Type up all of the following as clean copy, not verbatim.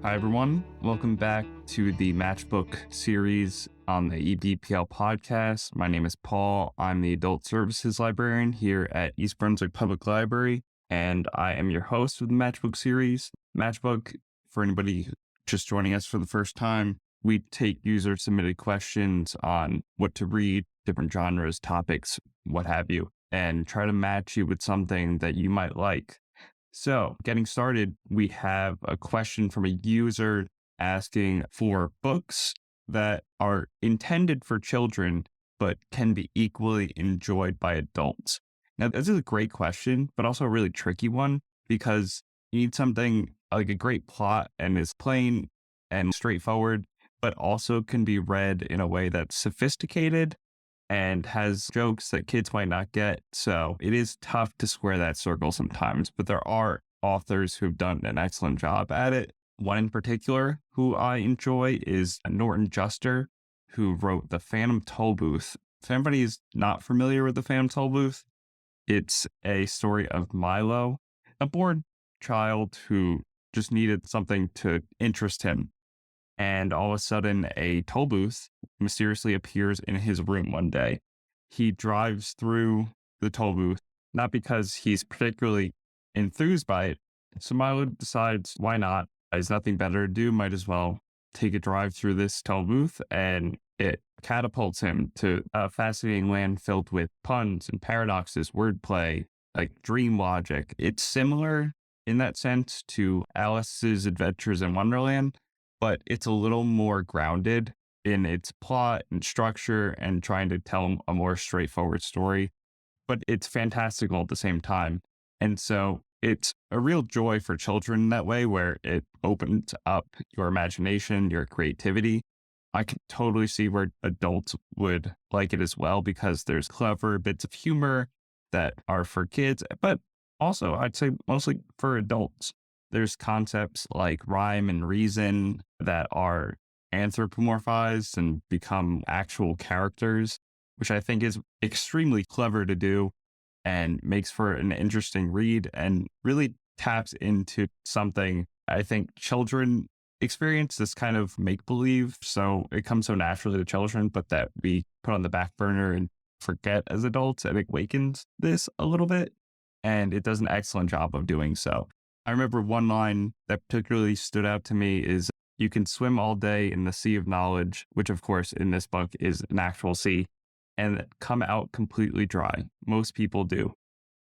Hi, everyone. Welcome back to the Match+Book series on the EDPL podcast. My name is Paul. I'm the Adult Services Librarian here at East Brunswick Public Library, and I am your host of the Match+Book series. Match+Book, for anybody just joining us for the first time, we take user-submitted questions on what to read, different genres, topics, what have you, and try to match you with something that you might like. So, getting started, we have a question from a user asking for books that are intended for children, but can be equally enjoyed by adults. Now, this is a great question, but also a really tricky one because you need something like a great plot and is plain and straightforward, but also can be read in a way that's sophisticated and has jokes that kids might not get. So it is tough to square that circle sometimes, but there are authors who've done an excellent job at it. One in particular who I enjoy is Norton, who wrote The Phantom Tollbooth. If anybody is not familiar with The Phantom Tollbooth, it's a story of Milo, a bored child who just needed something to interest him. And all of a sudden, a toll booth mysteriously appears in his room one day. He drives through the toll booth, not because he's particularly enthused by it. So Milo decides, why not? There's nothing better to do. Might as well take a drive through this toll booth. And it catapults him to a fascinating land filled with puns and paradoxes, wordplay, like dream logic. It's similar in that sense to Alice's Adventures in Wonderland, but it's a little more grounded in its plot and structure and trying to tell a more straightforward story. But it's fantastical at the same time. And so it's a real joy for children in that way, where it opens up your imagination, your creativity. I can totally see where adults would like it as well, because there's clever bits of humor that are for kids, but also I'd say mostly for adults. There's concepts like rhyme and reason that are anthropomorphized and become actual characters, which I think is extremely clever to do and makes for an interesting read and really taps into something I think children experience, this kind of make-believe. So it comes so naturally to children, but that we put on the back burner and forget as adults, and it awakens this a little bit. And it does an excellent job of doing so. I remember one line that particularly stood out to me is, you can swim all day in the sea of knowledge, which of course in this book is an actual sea, and come out completely dry. Most people do.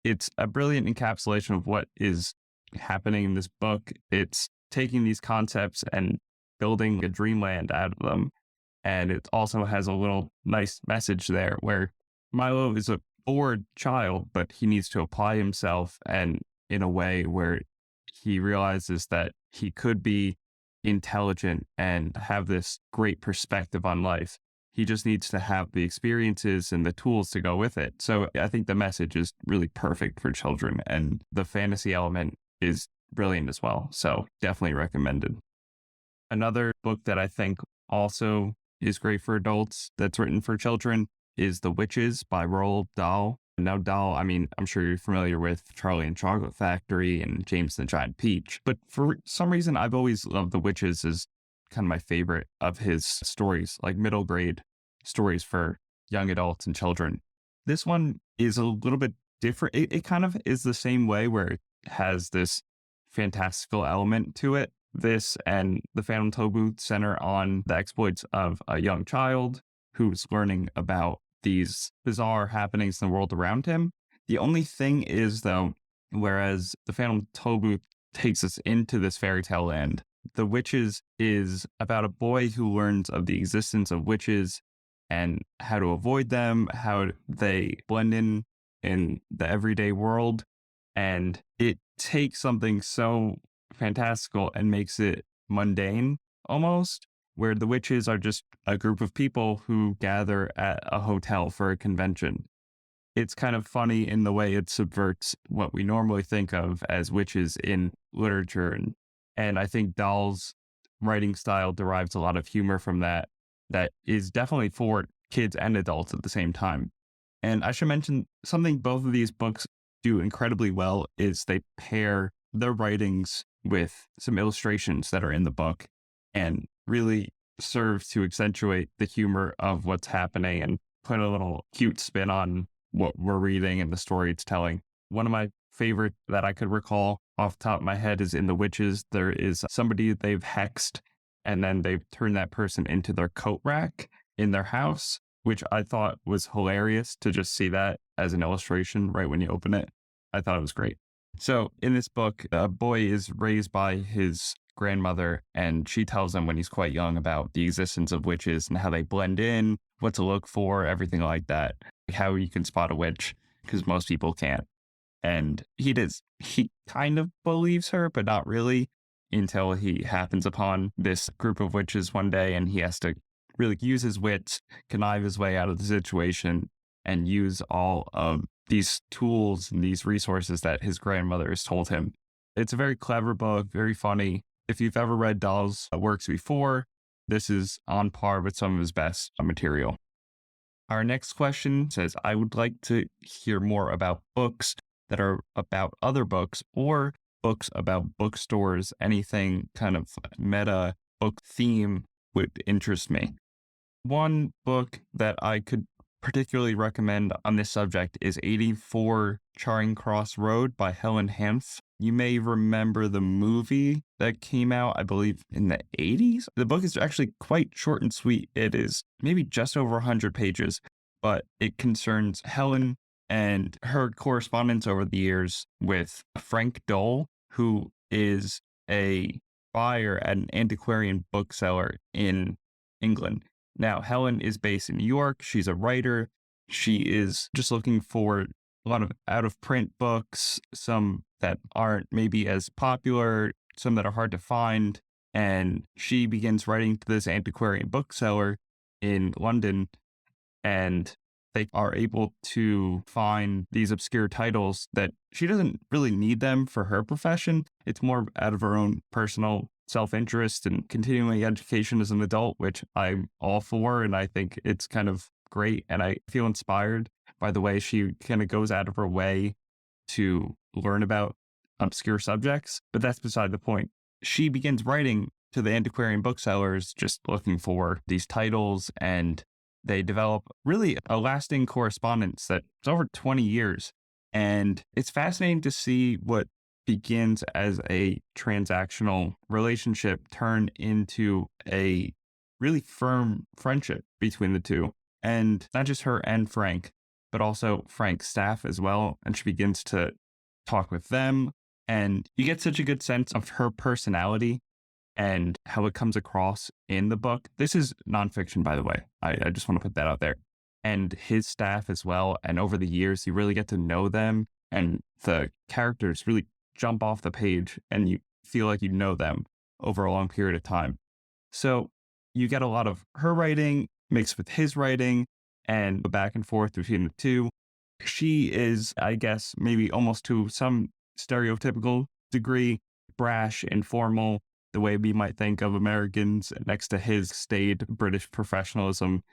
It's a brilliant encapsulation of what is happening in this book. It's taking these concepts and building a dreamland out of them. And it also has a little nice message there where Milo is a bored child, but he needs to apply himself, and in a way where he realizes that he could be intelligent and have this great perspective on life. He just needs to have the experiences and the tools to go with it. So I think the message is really perfect for children, and the fantasy element is brilliant as well. So definitely recommended. Another book that I think also is great for adults that's written for children is The Witches by Roald Dahl. Now, Dahl, I mean, I'm sure you're familiar with Charlie and Chocolate Factory and James and the Giant Peach, but for some reason, I've always loved The Witches as kind of my favorite of his stories, like middle grade stories for young adults and children. This one is a little bit different. It kind of is the same way, where it has this fantastical element to it. This and The Phantom Tollbooth center on the exploits of a young child who's learning about these bizarre happenings in the world around him. The only thing is, though, whereas The Phantom Tollbooth takes us into this fairy tale land, The Witches is about a boy who learns of the existence of witches and how to avoid them, how they blend in the everyday world. And it takes something so fantastical and makes it mundane almost, where the witches are just a group of people who gather at a hotel for a convention. It's kind of funny in the way it subverts what we normally think of as witches in literature. And I think Dahl's writing style derives a lot of humor from that is definitely for kids and adults at the same time. And I should mention something both of these books do incredibly well is they pair their writings with some illustrations that are in the book and really serve to accentuate the humor of what's happening and put a little cute spin on what we're reading and the story it's telling. One of my favorite that I could recall off the top of my head is in The Witches. There is somebody they've hexed and then they've turned that person into their coat rack in their house, which I thought was hilarious to just see that as an illustration right when you open it. I thought it was great. So in this book, a boy is raised by his grandmother, and she tells him when he's quite young about the existence of witches and how they blend in, what to look for, everything like that, how you can spot a witch, because most people can't. And he kind of believes her, but not really, until he happens upon this group of witches one day, and he has to really use his wits, connive his way out of the situation, and use all of these tools and these resources that his grandmother has told him. It's a very clever book, very funny. If you've ever read Dahl's works before, this is on par with some of his best material. Our next question says, I would like to hear more about books that are about other books or books about bookstores. Anything kind of meta book theme would interest me. One book that I could particularly recommend on this subject is 84 Charing Cross Road by Helene Hanff. You may remember the movie that came out, I believe, in the 80s. The book is actually quite short and sweet. It is maybe just over 100 pages, but it concerns Helen and her correspondence over the years with Frank Dahl, who is a buyer at an antiquarian bookseller in England. Now, Helen is based in New York. She's a writer. She is just looking for a lot of out-of-print books, some that aren't maybe as popular, some that are hard to find. And she begins writing to this antiquarian bookseller in London, and they are able to find these obscure titles that she doesn't really need them for her profession. It's more out of her own personal self-interest and continuing education as an adult, which I'm all for. And I think it's kind of great. And I feel inspired by the way she kind of goes out of her way to learn about obscure subjects. But that's beside the point. She begins writing to the antiquarian booksellers, just looking for these titles, and they develop really a lasting correspondence that's over 20 years. And it's fascinating to see what begins as a transactional relationship turn into a really firm friendship between the two. And not just her and Frank, but also Frank's staff as well. And she begins to talk with them. And you get such a good sense of her personality and how it comes across in the book. This is nonfiction, by the way. I just want to put that out there. And his staff as well. And over the years, you really get to know them. And the characters really jump off the page and you feel like you know them over a long period of time. So you get a lot of her writing mixed with his writing and the back and forth between the two. She is, I guess, maybe almost to some stereotypical degree, brash, informal, the way we might think of Americans, next to his staid British professionalism.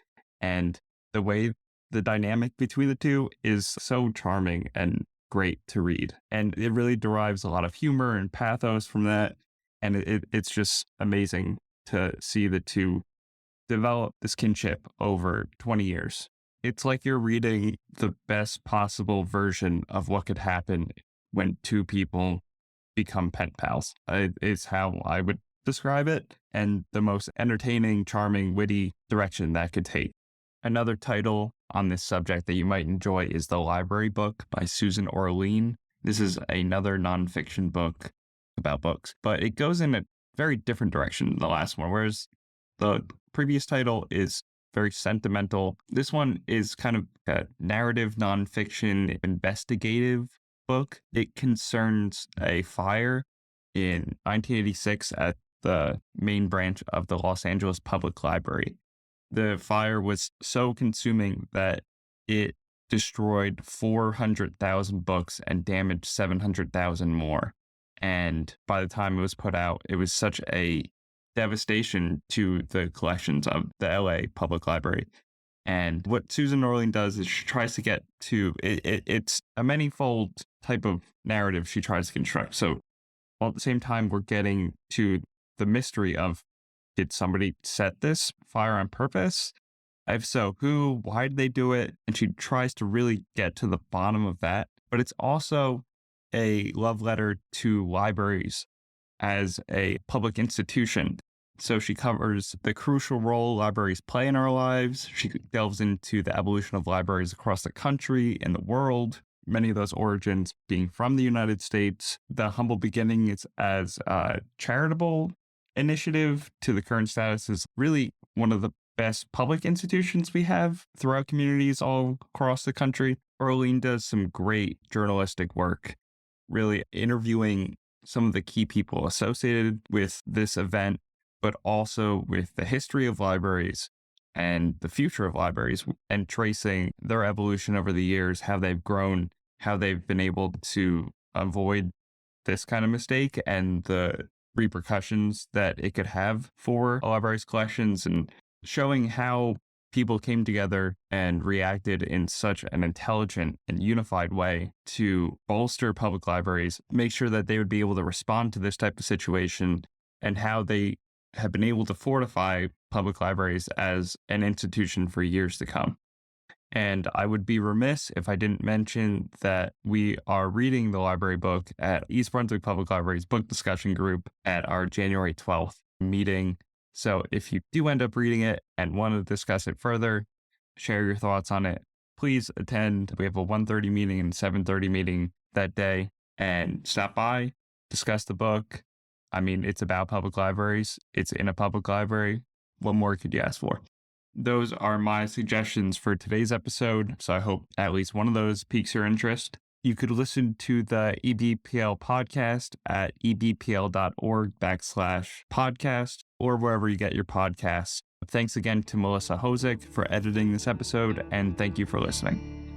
And the way the dynamic between the two is so charming and great to read. And it really derives a lot of humor and pathos from that. And it's just amazing to see the two develop this kinship over 20 years. It's like you're reading the best possible version of what could happen when two people become pen pals. Is how I would describe it, and the most entertaining, charming, witty direction that could take. Another title on this subject that you might enjoy is The Library Book by Susan Orlean. This is another nonfiction book about books, but it goes in a very different direction than the last one, whereas the previous title is very sentimental. This one is kind of a narrative nonfiction investigative book. It concerns a fire in 1986 at the main branch of the Los Angeles Public Library. The fire was so consuming that it destroyed 400,000 books and damaged 700,000 more. And by the time it was put out, it was such a devastation to the collections of the LA Public Library. And what Susan Orlean does is she tries to get to it's a manifold type of narrative she tries to construct. So while at the same time, we're getting to the mystery of, did somebody set this fire on purpose? If so, who? Why did they do it? And she tries to really get to the bottom of that. But it's also a love letter to libraries as a public institution. So she covers the crucial role libraries play in our lives. She delves into the evolution of libraries across the country and the world, many of those origins being from the United States. The humble beginnings as a charitable initiative to the current status is really one of the best public institutions we have throughout communities all across the country. Orlean does some great journalistic work, really interviewing some of the key people associated with this event, but also with the history of libraries and the future of libraries, and tracing their evolution over the years, how they've grown, how they've been able to avoid this kind of mistake and the repercussions that it could have for a library's collections, and showing how people came together and reacted in such an intelligent and unified way to bolster public libraries, make sure that they would be able to respond to this type of situation, and how they have been able to fortify public libraries as an institution for years to come. And I would be remiss if I didn't mention that we are reading the library book at East Brunswick Public Library's book discussion group at our January 12th meeting. So if you do end up reading it and want to discuss it further, share your thoughts on it, please attend. We have a 1:30 meeting and 7:30 meeting that day, and stop by, discuss the book. I mean, it's about public libraries. It's in a public library. What more could you ask for? Those are my suggestions for today's episode, so I hope at least one of those piques your interest. You could listen to the EBPL podcast at ebpl.org/podcast or wherever you get your podcasts. Thanks again to Melissa Hosick for editing this episode, and thank you for listening.